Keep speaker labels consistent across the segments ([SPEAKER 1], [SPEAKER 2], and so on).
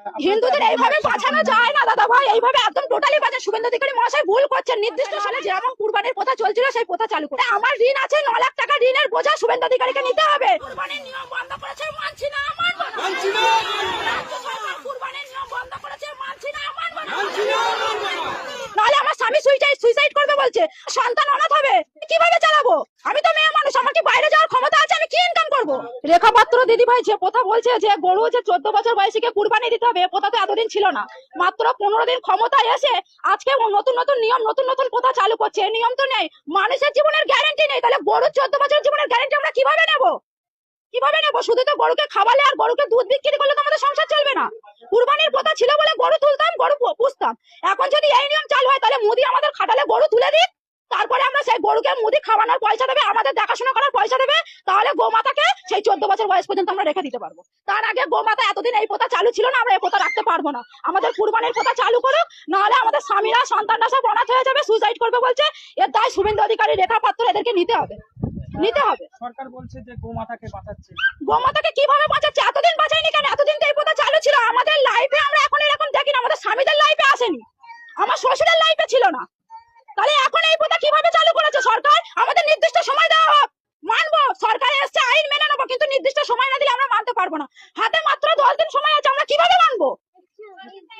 [SPEAKER 1] হিন্দুদের এইভাবে বাঁচানো যায় না দাদা ভাই, এইভাবে একদম টোটালি বাঁচা। শুভেন্দু অধিকারী মহাশয় ভুল করছেন। নির্দিষ্ট সালে যেরকম কুরবানির প্রথা চলছিল সেই প্রথা চালু করে আমার ঋণ আছে 9 লাখ টাকা, ঋণের বোঝা শুভেন্দু অধিকারীকে নিতে হবে। কুরবানির নিয়ম বন্ধ করেছে, মানছি না, মানব না। মানছি না। রাজ্য সরকার কুরবানির নিয়ম বন্ধ করেছে, মানছি না, মানব না। মানছি না। নাহলে আমার স্বামী সুইসাইড করবে বলছে, সন্তান অনাথ হবে, কিভাবে চালাবো? আমি তো মেয়ে মানুষ, আমার কি বাইরে যাওয়ার ক্ষমতা আছে? আমি কি ইনকাম করব? রেখা পাত্র দিদি ভাই যে কথা বলছে যে গরু যে 14 বছর বয়সীকে কুরবানি দিতে হবে, প্রথা তো এতদিন ছিল না। মাত্র 15 দিন ক্ষমতায় এসে আজকে নতুন নতুন নিয়ম, নতুন নতুন প্রথা চালু করছে। এই নিয়ম তো নেই, মানুষের জীবনের গ্যারান্টি নেই। তাহলে গরুর 14 বছরের জীবনের গ্যারান্টি আমরা কিভাবে নেব? কিভাবে নেব? শুধু তো গরুকে খাওয়ালে আর গরুকে দুধ বিক্রি করলে তো আমাদের সংসার চলবে না। কুরবানির প্রথা ছিল বলে গরু তুলতাম, গরু পুষতাম। এখন যদি এই নিয়ম চালু হয় তাহলে মোদি আমাদের খাটালে গরু তুলে দিক, তারপরে আমরা সেই গরুকে মুদি খাওয়ানোর পয়সা দেবে, আমাদের দেখাশোনা করার পয়সা দেবে, তাহলে গোমাতাকে সেই 14 বছর বয়স পর্যন্ত আমরা রেখে দিতে পারবো। তার আগে গোমাতা এতদিন এই প্রথা চালু ছিল না, আমরা এই প্রথা রাখতে পারবো না। আমাদের কুরবানির প্রথা চালু করুক, নাহলে আমাদের স্বামীরা সন্তানরা সব অনাথ হয়ে যাবে, সুইসাইড করবে বলছে। এর দায় শুভেন্দু অধিকারী, রেখা পাত্র, এদেরকে নিতে হবে, নিতে হবে।
[SPEAKER 2] সরকার বলছে যে গোমাতাকে বাঁচাচ্ছে।
[SPEAKER 1] গোমাতাকে কিভাবে বাঁচাচ্ছে? এতদিন বাঁচায়নি কেন? এতদিন তো এই প্রথা চালু ছিল। আমাদের লাইফে আমরা এখন এরকম দেখি না, আমাদের স্বামীদের লাইফে আসেনি, আমার শ্বশুরের লাইফে ছিল না। তাহলে এখন এই প্রথা কিভাবে চালু করেছে সরকার? আমাদের নির্দিষ্ট সময় দেওয়া হোক, মানবো। সরকার এসছে, আইন মেনে নেবো, কিন্তু নির্দিষ্ট সময় না দিলে আমরা মানতে পারবো না। হাতে মাত্র 10 দিন সময় আছে, আমরা কিভাবে মানবো?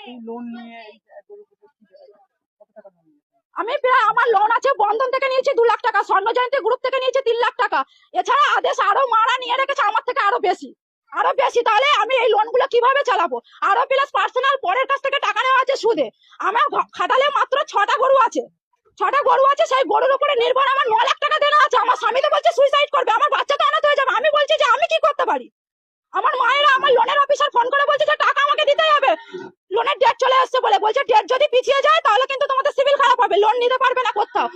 [SPEAKER 2] এই লোন নিয়ে গরু পুজো কত টাকা লোন নিয়েছে?
[SPEAKER 1] আমি প্রায়, আমার লোন আছে, বন্ধন থেকে নিয়েছি 2 লাখ টাকা, স্বর্ণ জয়ন্তী গ্রুপ থেকে নিয়েছি 3 লাখ টাকা। এছাড়া আদেশ আরো মারা নিয়ে রেখেছে আমার থেকে আরো বেশি, আরো বেশি। তাহলে আমি এই লোন গুলো কিভাবে চালাবো? আরো প্লাস পার্সোনাল পরের কাছ থেকে টাকা নেওয়া আছে সুদে। আমার খাটালে মাত্র 6টা গরু আছে, 6টা গরু আছে, সেই গরুর উপরে নির্ভর আমার 9 লাখ টাকা দেনা আছে। আমার স্বামী তো বলছে সুইসাইড করবে, আমার বাচ্চা তো অনাথ হয়ে যাবে। আমি বলছি যে আমি কি করতে পারি? আমার মায়েরা, আমার লোনের অফিসার ফোন করে বলছে যে টাকা আমাকে দিতেই হবে, লোনের ডেট চলে আসছে বলে। বলছে ডেট যদি পিছিয়ে যায় তাহলে কিন্তু তোমাদের সিভিল খারাপ হবে, লোন নিতে পারবে না কোথাও।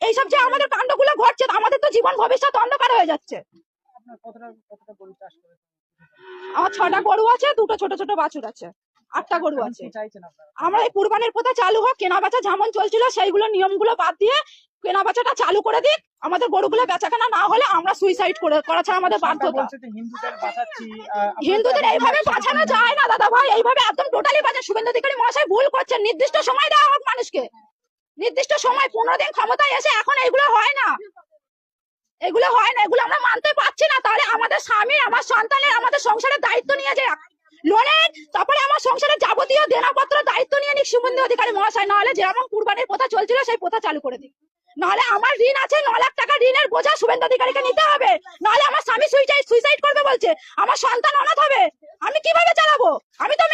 [SPEAKER 1] এইসব যে আমাদের কাণ্ডগুলো ঘটছে, আমাদের তো জীবন ভবিষ্যৎ অন্ধকার হয়ে যাচ্ছে।
[SPEAKER 2] আপনার কতটা গরু চাষ করেছেন?
[SPEAKER 1] আমার 6টা গরু আছে, 2টো ছোট ছোট বাছুর আছে, 8টা গরু
[SPEAKER 2] এখন
[SPEAKER 1] আছে।
[SPEAKER 2] কি চাইছেন আপনারা?
[SPEAKER 1] আমরা এই কুরবানির প্রথা চালু হোক, কেনা বেচা যেমন চলছিল সেইগুলো নিয়মগুলো বাদ দিয়ে কেনা বেচাটা চালু করে দিক। আমাদের গরুগুলো বেচাকেনা না হলে আমরা সুইসাইড করা ছাড়া আমাদের
[SPEAKER 2] সরকার
[SPEAKER 1] বাধ্যতা।
[SPEAKER 2] বলছে যে হিন্দুদের বাঁচাচ্ছি।
[SPEAKER 1] হিন্দুদের এইভাবে বাঁচানো যায় না দাদা ভাই, এইভাবে একদম টোটালি বাঁচা। শুভেন্দু অধিকারী মহাশয় ভুল করছেন। নির্দিষ্ট সময় দেওয়া হোক মানুষকে, নির্দিষ্ট সময়। 15 দিন ক্ষমতায় এসে এখন এগুলো হয় না, এগুলো হয় না, এগুলো আমরা মানতে পারছি না। তাহলে আমাদের স্বামী, আমার সন্তানের, আমাদের সংসারের দায়িত্ব নিয়ে যে লোনের, তারপরে আমার সংসারের যাবতীয় দেনাপত্র দায়িত্ব নিয়ে নিক শুভেন্দু অধিকারী মহাশয়। নাহলে যেমন কুরবানির প্রথা চলছিল সেই প্রথা চালু করে দিক। নাহলে আমার ঋণ আছে 9 লাখ টাকা, ঋণের বোঝা শুভেন্দু অধিকারীকে নিতে হবে। নাহলে আমার স্বামী সুইসাইড করবে বলছে, আমার সন্তান অনাথ হবে, আমি কিভাবে চালাবো? আমি তো